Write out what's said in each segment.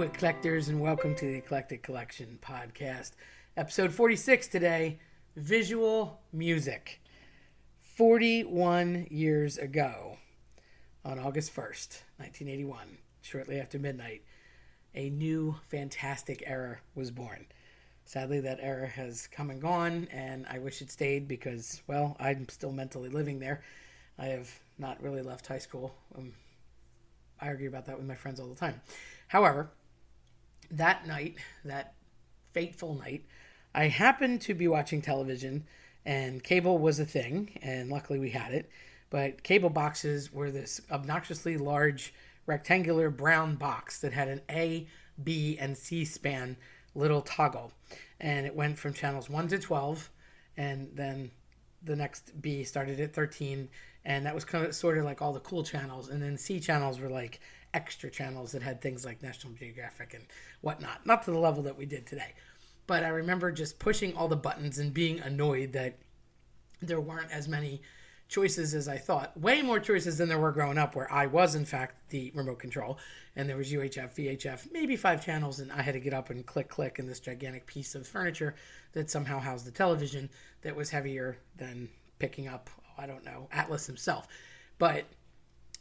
eclectors, and welcome to the Eclectic Collection podcast. Episode 46 today, Visual Music. 41 years ago, on August 1st, 1981, shortly after midnight, a new fantastic era was born. Sadly, that era has come and gone, and I wish it stayed because, well, I'm still mentally living there. I have not really left high school. I argue about that with my friends all the time. However, that night, that fateful night, I happened to be watching television, and cable was a thing, and luckily we had it. But cable boxes were this obnoxiously large rectangular brown box that had an A, B, and C span little toggle. And it went from channels 1 to 12, and then the next B started at 13, and that was kind of sort of like all the cool channels. And then C channels were like extra channels that had things like National Geographic and whatnot. Not to the level that we did today. But I remember just pushing all the buttons and being annoyed that there weren't as many choices as I thought. Way more choices than there were growing up, where I was, in fact, the remote control. And there was UHF, VHF, maybe 5 channels, and I had to get up and click in this gigantic piece of furniture that somehow housed the television that was heavier than picking up, Atlas himself. But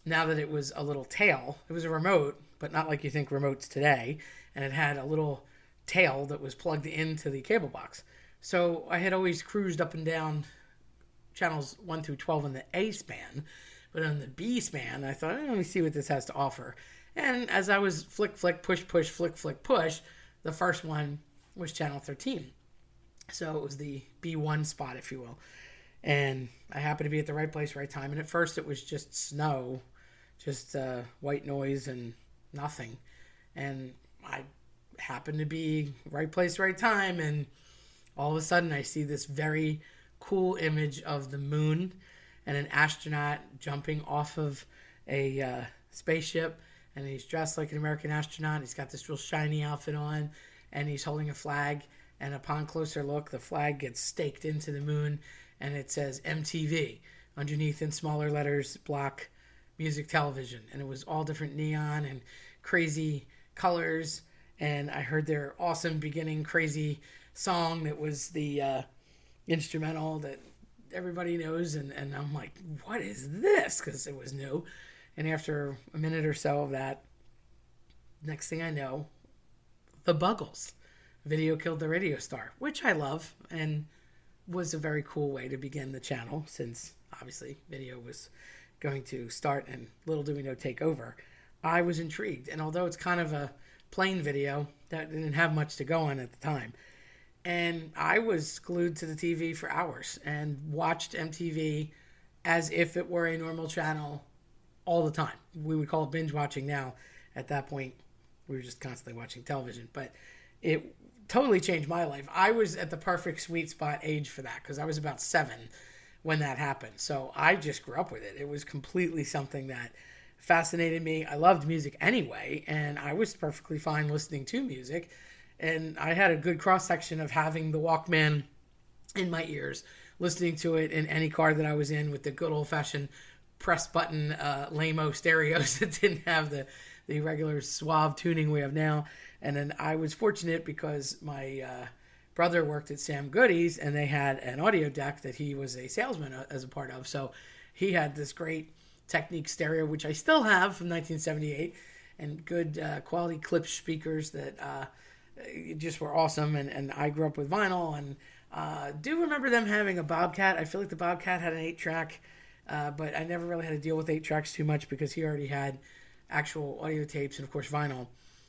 now that it was a little tail, it was a remote, but not like you think remotes today, and it had a little tail that was plugged into the cable box. So I had always cruised up and down channels 1 through 12 in the A span, but on the B span, I thought, let me see what this has to offer. And as I was flick, push, flick, push, the first one was channel 13. So it was the B1 spot, if you will. And I happened to be at the right place, right time. And at first it was just snow, just white noise and nothing. And I happened to be right place, right time. And all of a sudden I see this very cool image of the moon and an astronaut jumping off of a spaceship, and he's dressed like an American astronaut. He's got this real shiny outfit on, and he's holding a flag, and upon closer look, the flag gets staked into the moon, and it says MTV underneath in smaller letters, block music television. And it was all different neon and crazy colors, and I heard their awesome beginning crazy song that was the instrumental that everybody knows, and I'm like, what is this? Because it was new. And after a minute or so of that, next thing I know, the Buggles, Video Killed the Radio Star, which I love, and was a very cool way to begin the channel, since obviously video was going to start and little do we know take over. I was intrigued, and although it's kind of a plain video that didn't have much to go on at the time, and I was glued to the TV for hours and watched MTV as if it were a normal channel all the time. We would call it binge watching now. At that point, we were just constantly watching television. But it totally changed my life. I was at the perfect sweet spot age for that, because I was about 7 when that happened. So I just grew up with it. It was completely something that fascinated me. I loved music anyway, and I was perfectly fine listening to music. And I had a good cross-section of having the Walkman in my ears, listening to it in any car that I was in with the good old-fashioned press-button lame-o stereos that didn't have the regular suave tuning we have now. And then I was fortunate because my brother worked at Sam Goody's, and they had an audio deck that he was a salesman as a part of. So he had this great Technique stereo, which I still have from 1978, and good quality Klipsch speakers that just were awesome. And I grew up with vinyl, and do remember them having a Bobcat. I feel like the Bobcat had an 8-track, but I never really had to deal with 8 tracks too much because he already had actual audio tapes and, of course, vinyl.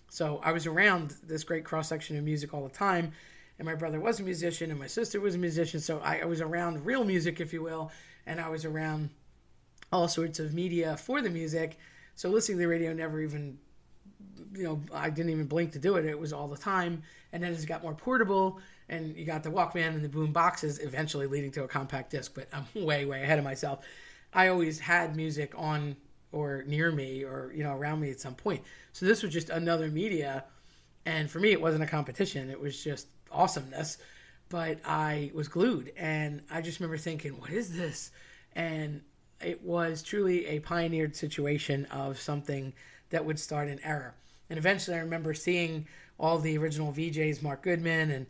So I was around this great cross-section of music all the time, and my brother was a musician, and my sister was a musician, so I was around real music, if you will, and I was around all sorts of media for the music. So listening to the radio never even, I didn't even blink to do it. It was all the time. And then as it got more portable, and you got the Walkman and the boom boxes, eventually leading to a compact disc, but I'm way, way ahead of myself. I always had music on or near me or, around me at some point. So this was just another media. And for me, it wasn't a competition. It was just awesomeness. But I was glued. And I just remember thinking, what is this? And it was truly a pioneered situation of something that would start an era. And eventually I remember seeing all the original VJs, Mark Goodman, and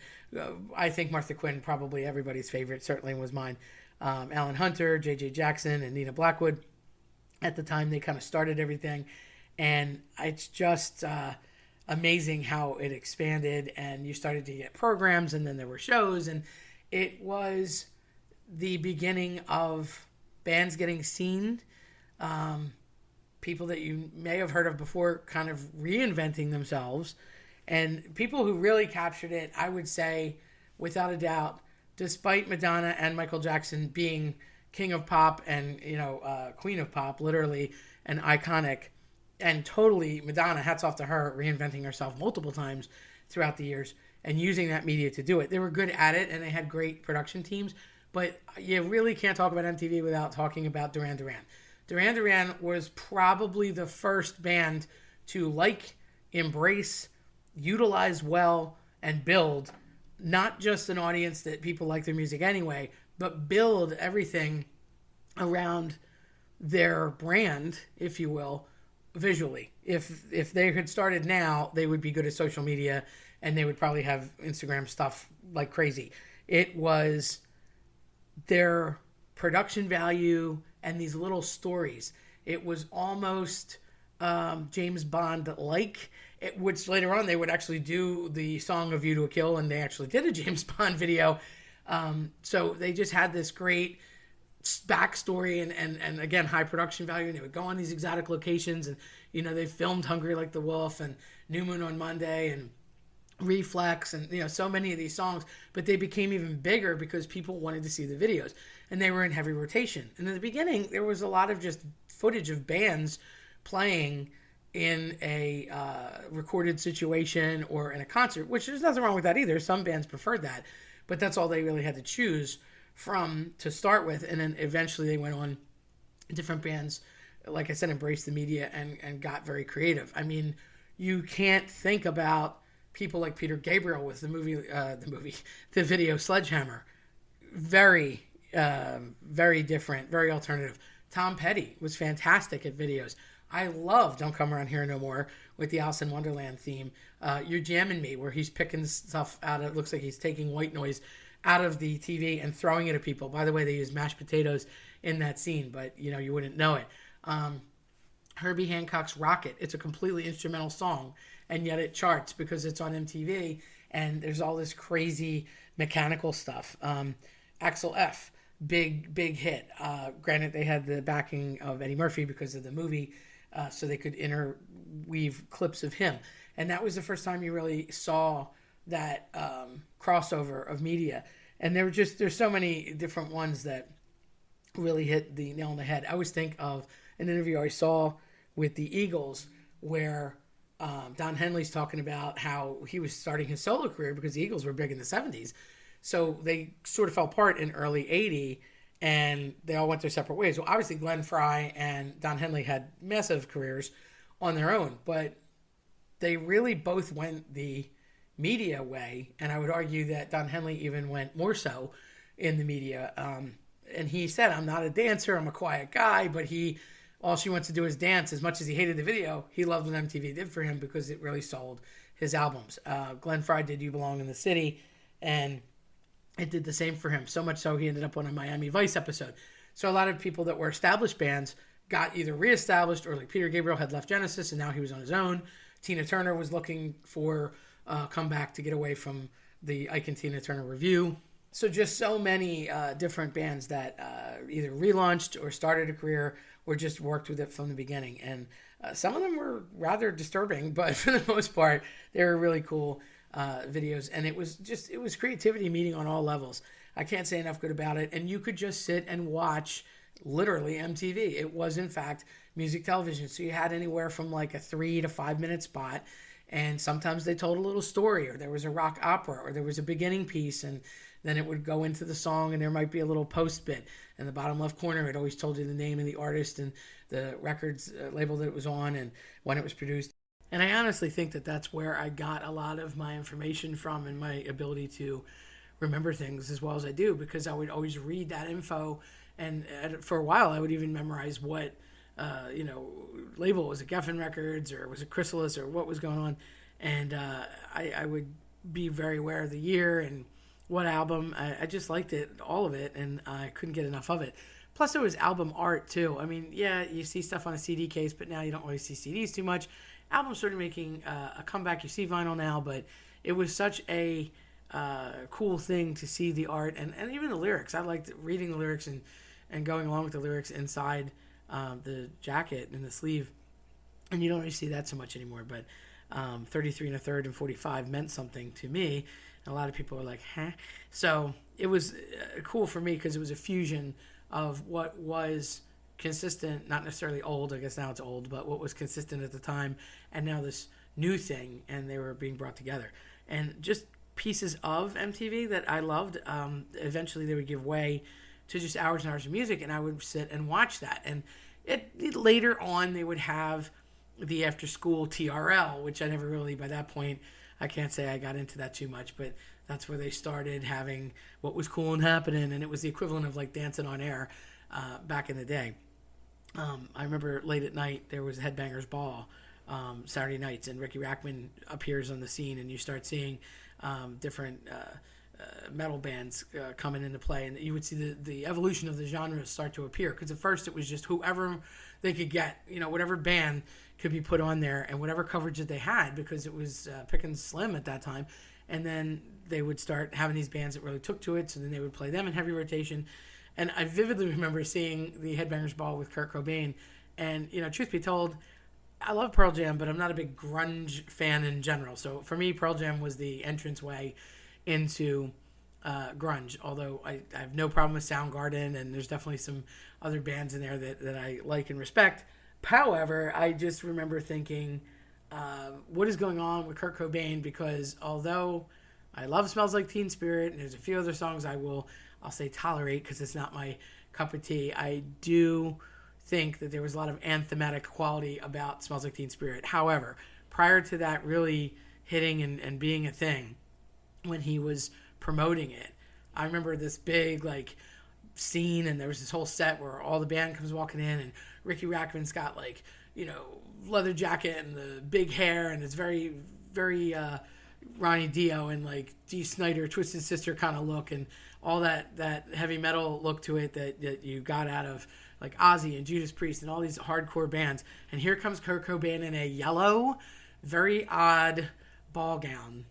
I think Martha Quinn, probably everybody's favorite, certainly was mine. Alan Hunter, J.J. Jackson, and Nina Blackwood. At the time, they kind of started everything. And it's just amazing how it expanded, and you started to get programs, and then there were shows, and it was the beginning of bands getting seen, people that you may have heard of before kind of reinventing themselves, and people who really captured it, I would say, without a doubt, despite Madonna and Michael Jackson being king of pop and, queen of pop, literally, and iconic, and totally, Madonna, hats off to her, reinventing herself multiple times throughout the years and using that media to do it. They were good at it, and they had great production teams, but you really can't talk about MTV without talking about Duran Duran. Duran Duran was probably the first band to embrace, utilize well, and build not just an audience that people like their music anyway, but build everything around their brand, if you will, visually. If they had started now, they would be good at social media, and they would probably have Instagram stuff like crazy. It was their production value and these little stories. It was almost James Bond-like, which later on they would actually do the song "A View to a Kill," and they actually did a James Bond video. So they just had this great backstory and again, high production value, and they would go on these exotic locations, and they filmed "Hungry Like the Wolf" and "New Moon on Monday" and "Reflex," and so many of these songs, but they became even bigger because people wanted to see the videos, and they were in heavy rotation. And in the beginning, there was a lot of just footage of bands playing in a recorded situation or in a concert, which there's nothing wrong with that either. Some bands preferred that, but that's all they really had to choose from to start with. And then eventually they went on, different bands, like I said, embraced the media and got very creative. I mean, you can't think about people like Peter Gabriel with the video Sledgehammer. Very, very different, very alternative. Tom Petty was fantastic at videos. I love "Don't Come Around Here No More" with the Alice in Wonderland theme. "You're Jamming Me," where he's picking stuff out of, it looks like he's taking white noise out of the TV and throwing it at people. By the way, they use mashed potatoes in that scene, but you wouldn't know it. Herbie Hancock's "Rocket." It's a completely instrumental song, and yet it charts because it's on MTV, and there's all this crazy mechanical stuff. Axel F, big hit. Granted, they had the backing of Eddie Murphy because of the movie, so they could interweave clips of him. And that was the first time you really saw that crossover of media. And there's so many different ones that really hit the nail on the head. I always think of an interview I saw with the Eagles where Don Henley's talking about how he was starting his solo career because the Eagles were big in the 70s. So they sort of fell apart in early 80, and they all went their separate ways. Well, obviously Glenn Frey and Don Henley had massive careers on their own, but they really both went the media way, and I would argue that Don Henley even went more so in the media. And he said, "I'm not a dancer, I'm a quiet guy," but all she wants to do is dance. As much as he hated the video, he loved what MTV did for him because it really sold his albums. Glenn Frey did "You Belong in the City," and it did the same for him. So much so he ended up on a Miami Vice episode. So a lot of people that were established bands got either reestablished, or like Peter Gabriel had left Genesis and now he was on his own. Tina Turner was looking for a comeback to get away from the Ike and Tina Turner Review. So just so many different bands that either relaunched or started a career or just worked with it from the beginning. And some of them were rather disturbing, but for the most part, they were really cool videos. And it was creativity meeting on all levels. I can't say enough good about it. And you could just sit and watch literally MTV. It was, in fact, music television. So you had anywhere from like a 3 to 5 minute spot. And sometimes they told a little story, or there was a rock opera, or there was a beginning piece, and then it would go into the song, and there might be a little post bit. In the bottom left corner, it always told you the name of the artist and the records label that it was on and when it was produced. And I honestly think that that's where I got a lot of my information from and my ability to remember things as well as I do, because I would always read that info. And for a while, I would even memorize what label. Was it Geffen Records or was it Chrysalis or what was going on? And I would be very aware of the year and what album. I just liked it, all of it, and I couldn't get enough of it. Plus, there was album art too. I mean, yeah, you see stuff on a CD case, but now you don't really see CDs too much. Albums started making a comeback. You see vinyl now, but it was such a cool thing to see the art and even the lyrics. I liked reading the lyrics and going along with the lyrics inside the jacket and the sleeve. And you don't really see that so much anymore, but 33 1/3 and 45 meant something to me. And a lot of people were like, huh? So it was cool for me because it was a fusion of what was consistent, not necessarily old, I guess now it's old, but what was consistent at the time, and now this new thing, and they were being brought together. And just pieces of MTV that I loved, eventually they would give way to just hours and hours of music, and I would sit and watch that. And later on, they would have the after-school TRL, which I never really, by that point, I can't say I got into that too much, but that's where they started having what was cool and happening, and it was the equivalent of like Dancing on Air back in the day. I remember late at night, there was Headbangers Ball Saturday nights, and Ricky Rackman appears on the scene, and you start seeing different metal bands coming into play, and you would see the evolution of the genres start to appear, because at first it was just whoever they could get, whatever band could be put on there, and whatever coverage that they had, because it was picking slim at that time. And then they would start having these bands that really took to it, so then they would play them in heavy rotation. And I vividly remember seeing the Headbangers Ball with Kurt Cobain, and truth be told, I love Pearl Jam, but I'm not a big grunge fan in general. So for me, Pearl Jam was the entranceway into grunge, although I have no problem with Soundgarden, and there's definitely some other bands in there that I like and respect. However, I just remember thinking, what is going on with Kurt Cobain? Because although I love Smells Like Teen Spirit, and there's a few other songs I'll say tolerate because it's not my cup of tea, I do think that there was a lot of anthematic quality about Smells Like Teen Spirit. However, prior to that really hitting and being a thing, when he was promoting it, I remember this big scene, and there was this whole set where all the band comes walking in, and Ricky Rackman's got leather jacket and the big hair, and it's very, very Ronnie Dio and Dee Snider, Twisted Sister kind of look, and all that heavy metal look to it that you got out of Ozzy and Judas Priest and all these hardcore bands. And here comes Kurt Cobain in a yellow, very odd ball gown,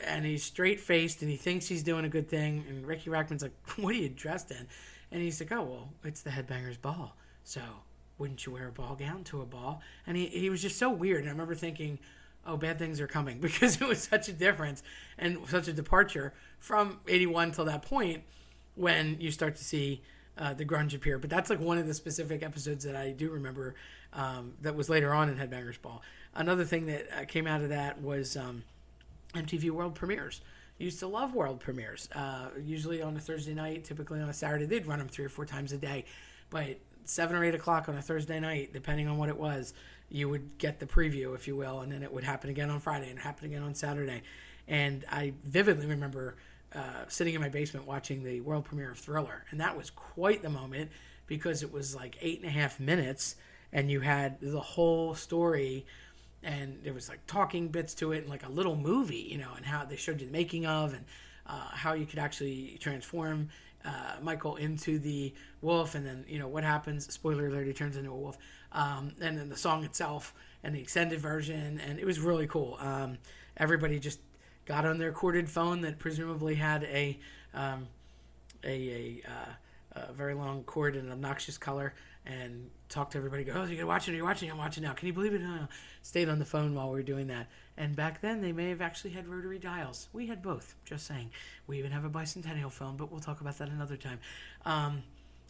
and he's straight-faced, and he thinks he's doing a good thing, and Ricky Rackman's like, what are you dressed in? And he's like, oh, well, it's the Headbangers Ball, so wouldn't you wear a ball gown to a ball? And he was just so weird, and I remember thinking, oh, bad things are coming, because it was such a difference and such a departure from 81 till that point when you start to see the grunge appear. But that's one of the specific episodes that I do remember that was later on in Headbangers Ball. Another thing that came out of that was MTV World Premieres. Used to love world premieres. Usually on a Thursday night, typically on a Saturday. They'd run them 3 or 4 times a day. But 7 or 8 o'clock on a Thursday night, depending on what it was, you would get the preview, if you will, and then it would happen again on Friday and happen again on Saturday. And I vividly remember sitting in my basement watching the world premiere of Thriller. And that was quite the moment, because it was 8.5 minutes, and you had the whole story, and there was talking bits to it, and a little movie, and how they showed you the making of, and how you could actually transform Michael into the wolf, and then what happens, spoiler alert, he turns into a wolf, and then the song itself and the extended version, and it was really cool. Everybody just got on their corded phone that presumably had a very long cord in an obnoxious color, and talked to everybody, go, oh, you're watching, I'm watching now. Can you believe it? Stayed on the phone while we were doing that. And back then, they may have actually had rotary dials. We had both, just saying. We even have a bicentennial phone, but we'll talk about that another time.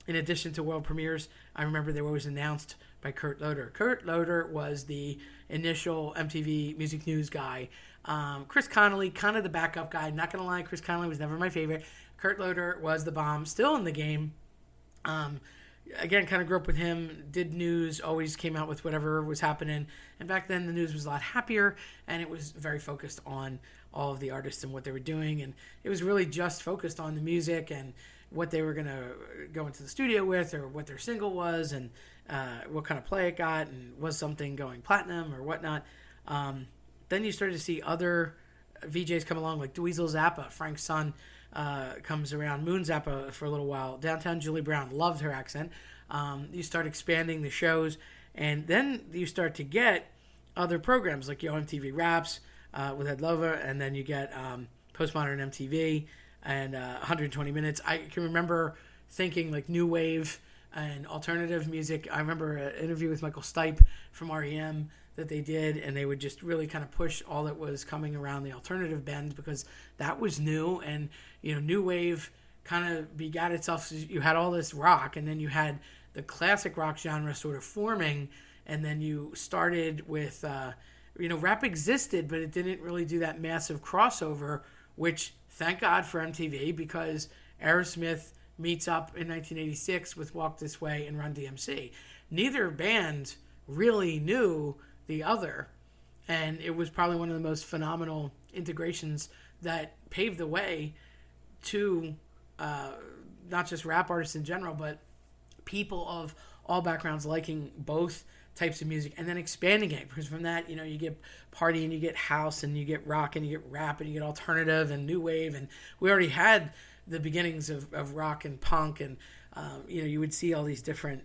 In addition to world premieres, I remember they were always announced by Kurt Loder. Kurt Loder was the initial MTV Music News guy. Chris Connolly, kind of the backup guy. Not going to lie, Chris Connolly was never my favorite. Kurt Loder was the bomb, still in the game. Again, kind of grew up with him, did news, always came out with whatever was happening. And back then, the news was a lot happier, and it was very focused on all of the artists and what they were doing. And it was really just focused on the music and what they were going to go into the studio with, or what their single was, and what kind of play it got, and was something going platinum or whatnot. Then you started to see other VJs come along, like Dweezil Zappa, Frank's son, comes around, Moon Zappa for a little while, Downtown Julie Brown, loved her accent. You start expanding the shows, and then you start to get other programs like Yo MTV Raps with Ed Lover, and then you get Postmodern MTV and 120 Minutes. I can remember thinking like new wave and alternative music. I remember an interview with Michael Stipe from REM that they did, and they would just really kind of push all that was coming around the alternative bend, because that was new. And new wave kind of begat itself. You had all this rock, and then you had the classic rock genre sort of forming, and then you started with rap existed, but it didn't really do that massive crossover, which thank God for MTV, because Aerosmith meets up in 1986 with Walk This Way and Run DMC. Neither band really knew the other, and it was probably one of the most phenomenal integrations that paved the way to not just rap artists in general, but people of all backgrounds liking both types of music, and then expanding it, because from that, you get party, and you get house, and you get rock, and you get rap, and you get alternative and new wave, and we already had the beginnings of rock and punk, and you would see all these different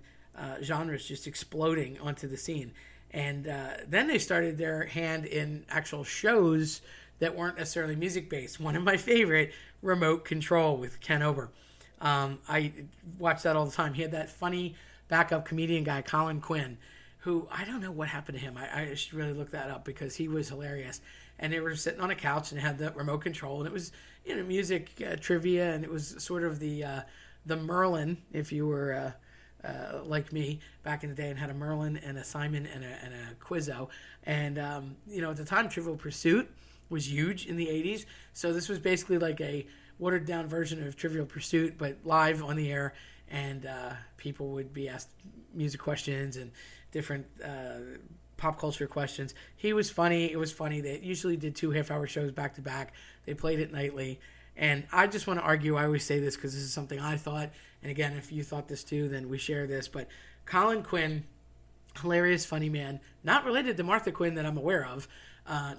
genres just exploding onto the scene. And then they started their hand in actual shows that weren't necessarily music-based. One of my favorite, Remote Control with Ken Ober. I watch that all the time. He had that funny backup comedian guy, Colin Quinn, who I don't know what happened to him. I should really look that up, because he was hilarious. And they were sitting on a couch and had the remote control, and it was music trivia, and it was sort of the Merlin, if you were like me back in the day and had a Merlin and a Simon and a Quizzo. And at the time, Trivial Pursuit was huge in the 80s, so this was basically like a watered down version of Trivial Pursuit, but live on the air, and people would be asked music questions and different pop culture questions. He was funny. It was funny. They usually did 2 half-hour shows back to back. They played it nightly. And I just want to argue, I always say this because this is something I thought, and again, if you thought this too, then we share this, but Colin Quinn, hilarious, funny man, not related to Martha Quinn that I'm aware of,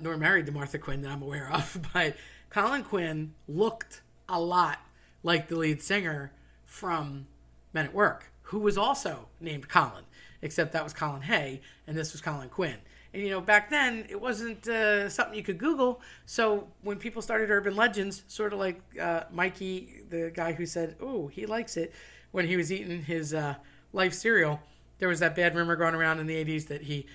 nor married to Martha Quinn that I'm aware of, but Colin Quinn looked a lot like the lead singer from Men at Work, who was also named Colin, except that was Colin Hay, and this was Colin Quinn. And, back then, it wasn't something you could Google. So when people started Urban Legends, sort of like Mikey, the guy who said, oh, he likes it, when he was eating his Life cereal, there was that bad rumor going around in the 80s that he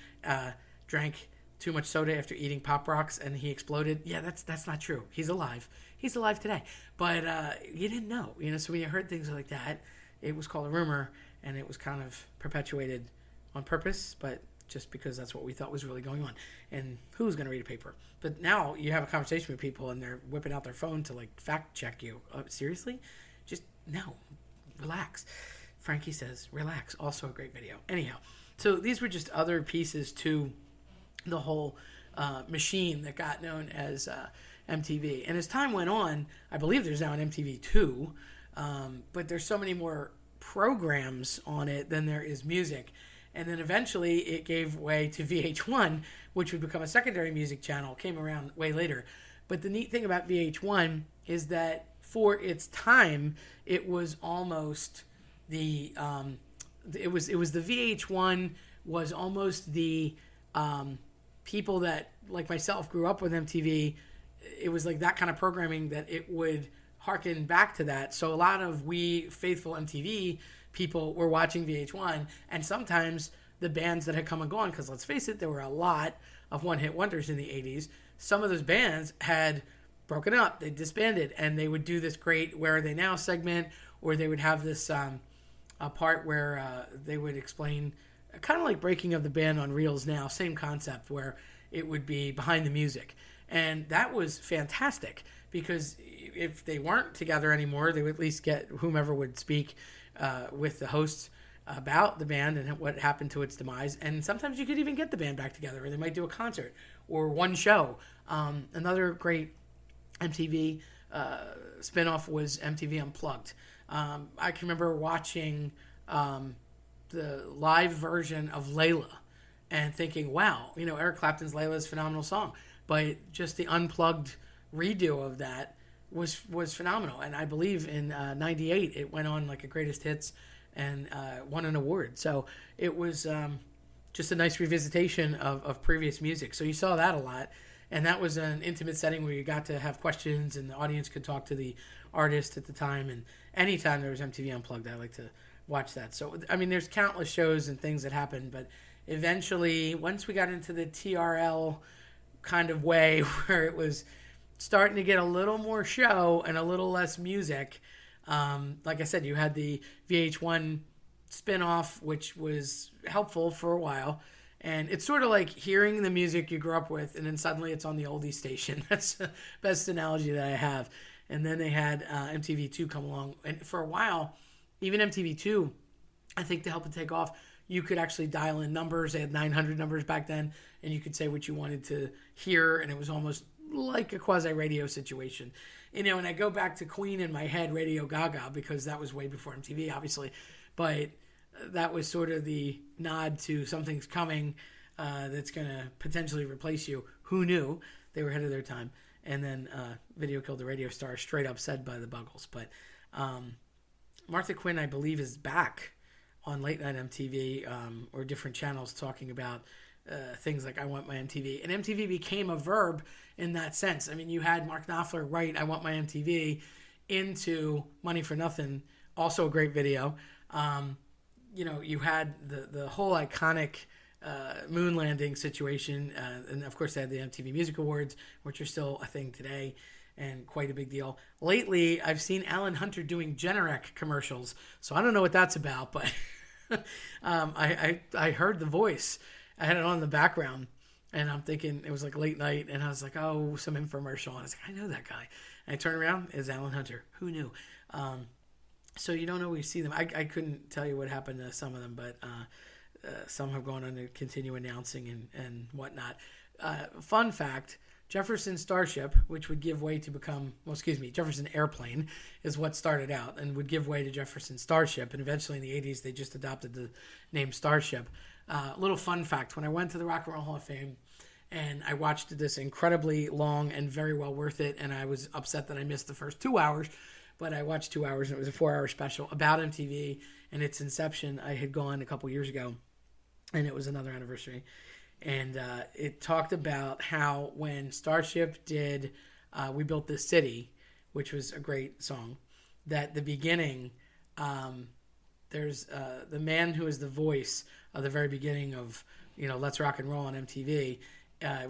drank too much soda after eating Pop Rocks and he exploded. Yeah, that's not true. He's alive. He's alive today. But you didn't know. So when you heard things like that, it was called a rumor, and it was kind of perpetuated on purpose, but just because that's what we thought was really going on. And who's going to read a paper? But now you have a conversation with people, and they're whipping out their phone to, fact check you. Seriously? Just, no. Relax. Frankie says, relax. Also a great video. Anyhow, so these were just other pieces to the whole machine that got known as MTV. And as time went on, I believe there's now an MTV2, but there's so many more programs on it than there is music. And then eventually it gave way to VH1, which would become a secondary music channel, came around way later. But the neat thing about VH1 is that for its time, it was almost the, it was the VH1 was almost the people that, like myself, grew up with MTV. It was like that kind of programming that it would harken back to that. So a lot of we faithful MTV people were watching VH1, and sometimes the bands that had come and gone, because let's face it, there were a lot of one-hit wonders in the 80s. Some of those bands had broken up, they disbanded, and they would do this great Where Are They Now segment, or they would have this a part where they would explain, kind of like Breaking of the Band on Reels Now, same concept, where it would be behind the music. And that was fantastic, because if they weren't together anymore, they would at least get whomever would speak with the hosts about the band and what happened to its demise. And sometimes you could even get the band back together, or they might do a concert or one show. Another great MTV spinoff was MTV Unplugged. I can remember watching the live version of Layla and thinking, wow, Eric Clapton's Layla is a phenomenal song. But just the unplugged redo of that was phenomenal. And I believe in '98 it went on like a greatest hits and won an award. So it was just a nice revisitation of previous music. So you saw that a lot. And that was an intimate setting where you got to have questions and the audience could talk to the artist at the time. And anytime there was MTV Unplugged, I like to watch that. So, I mean, there's countless shows and things that happened. But eventually, once we got into the TRL kind of way where it was starting to get a little more show and a little less music, like I said, you had the VH1 spinoff, which was helpful for a while. And it's sort of like hearing the music you grew up with, and then suddenly it's on the oldie station. That's the best analogy that I have. And then they had MTV2 come along. And for a while, even MTV2, I think to help it take off, you could actually dial in numbers. They had 900 numbers back then, and you could say what you wanted to hear, and it was almost like a quasi-radio situation. And I go back to Queen in my head, Radio Gaga, because that was way before MTV, obviously. But that was sort of the nod to something's coming that's going to potentially replace you. Who knew? They were ahead of their time. And then Video Killed the Radio Star, straight up said by the Buggles. But Martha Quinn, I believe, is back on late night MTV or different channels talking about things like I Want My MTV. And MTV became a verb in that sense. I mean, you had Mark Knopfler write I Want My MTV into Money for Nothing, also a great video. You had the whole iconic moon landing situation. And, of course, they had the MTV Music Awards, which are still a thing today and quite a big deal. Lately, I've seen Alan Hunter doing Generac commercials. So I don't know what that's about, but I heard the voice. I had it on in the background, and I'm thinking it was like late night, and I was like, oh, some infomercial. And I was like, I know that guy. And I turn around, it's Alan Hunter. Who knew? So you don't always see them. I couldn't tell you what happened to some of them, but some have gone on to continue announcing and whatnot. Fun fact, Jefferson Starship, which would give way to become, Jefferson Airplane is what started out and would give way to Jefferson Starship. And eventually in the 80s, they just adopted the name Starship. Little fun fact, when I went to the Rock and Roll Hall of Fame and I watched this incredibly long and very well worth it, and I was upset that I missed the first 2 hours, but I watched 2 hours, and it was a 4-hour special about MTV and its inception. I had gone a couple years ago, and it was another anniversary. And it talked about how when Starship did We Built This City, which was a great song, that the beginning, there's the man who is the voice of the very beginning of, Let's Rock and Roll on MTV,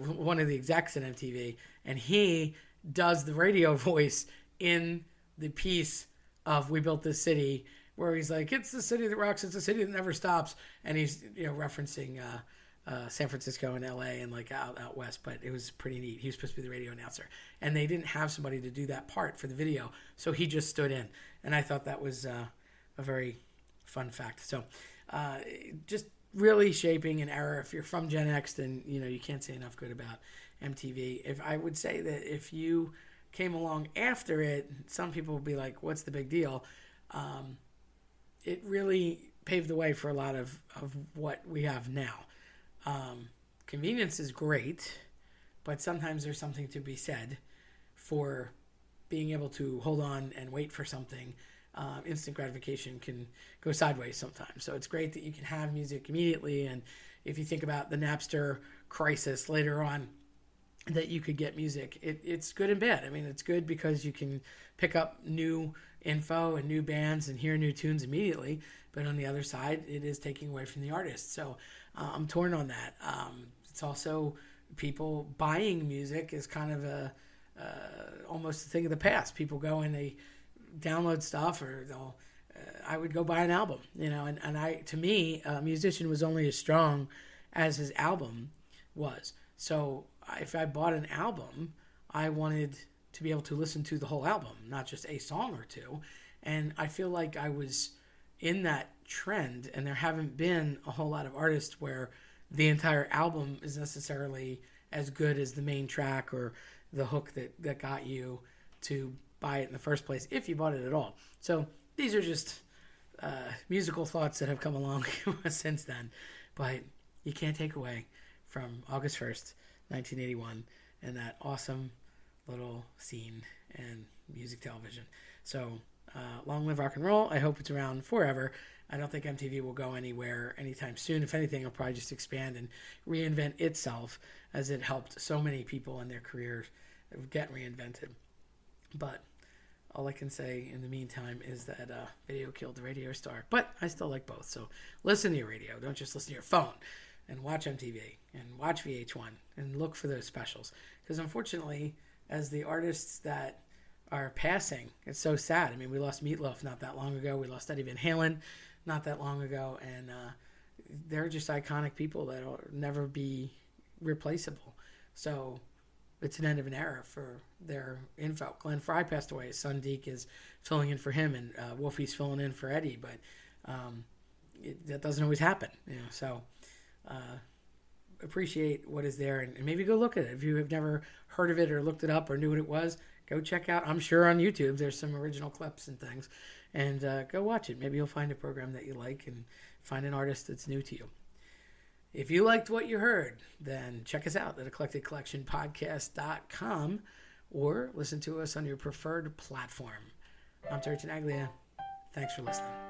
one of the execs at MTV, and he does the radio voice in the piece of We Built This City, where he's like, it's the city that rocks, it's the city that never stops. And he's, referencing San Francisco and LA and like out west, but it was pretty neat. He was supposed to be the radio announcer, and they didn't have somebody to do that part for the video, so he just stood in. And I thought that was a very fun fact. So just really shaping an era. If you're from Gen X, then you can't say enough good about MTV. If I would say that if you came along after it, some people would be like, what's the big deal? It really paved the way for a lot of what we have now. Convenience is great, but sometimes there's something to be said for being able to hold on and wait for something. Instant gratification can go sideways sometimes. So it's great that you can have music immediately. And if you think about the Napster crisis later on, that you could get music, it's good and bad. I mean, it's good because you can pick up new info and new bands and hear new tunes immediately. But on the other side, it is taking away from the artist. So I'm torn on that. It's also people buying music is kind of almost a thing of the past. People go and they download stuff, or they'll. I would go buy an album, and to me, a musician was only as strong as his album was. So if I bought an album, I wanted to be able to listen to the whole album, not just a song or two. And I feel like I was in that trend, and there haven't been a whole lot of artists where the entire album is necessarily as good as the main track or the hook that got you to buy it in the first place, if you bought it at all. So these are just musical thoughts that have come along since then. But you can't take away from August 1st, 1981, and that awesome little scene in music television. So long live rock and roll. I hope it's around forever. I don't think MTV will go anywhere anytime soon. If anything, it'll probably just expand and reinvent itself, as it helped so many people in their careers get reinvented. But all I can say in the meantime is that video killed the radio star. But I still like both. So listen to your radio. Don't just listen to your phone. And watch MTV and watch VH1 and look for those specials. Because unfortunately, as the artists that are passing, it's so sad. I mean, we lost Meatloaf not that long ago. We lost Eddie Van Halen not that long ago. And they're just iconic people that will never be replaceable. So it's an end of an era for their info. Glenn Frey passed away. His son Deke is filling in for him, and Wolfie's filling in for Eddie. But that doesn't always happen, So appreciate what is there, and maybe go look at it. If you have never heard of it or looked it up or knew what it was, go check out. I'm sure on YouTube there's some original clips and things, and go watch it. Maybe you'll find a program that you like and find an artist that's new to you. If you liked what you heard, then check us out at eclecticcollectionpodcast.com or listen to us on your preferred platform. I'm Terry Tenaglia. Thanks for listening.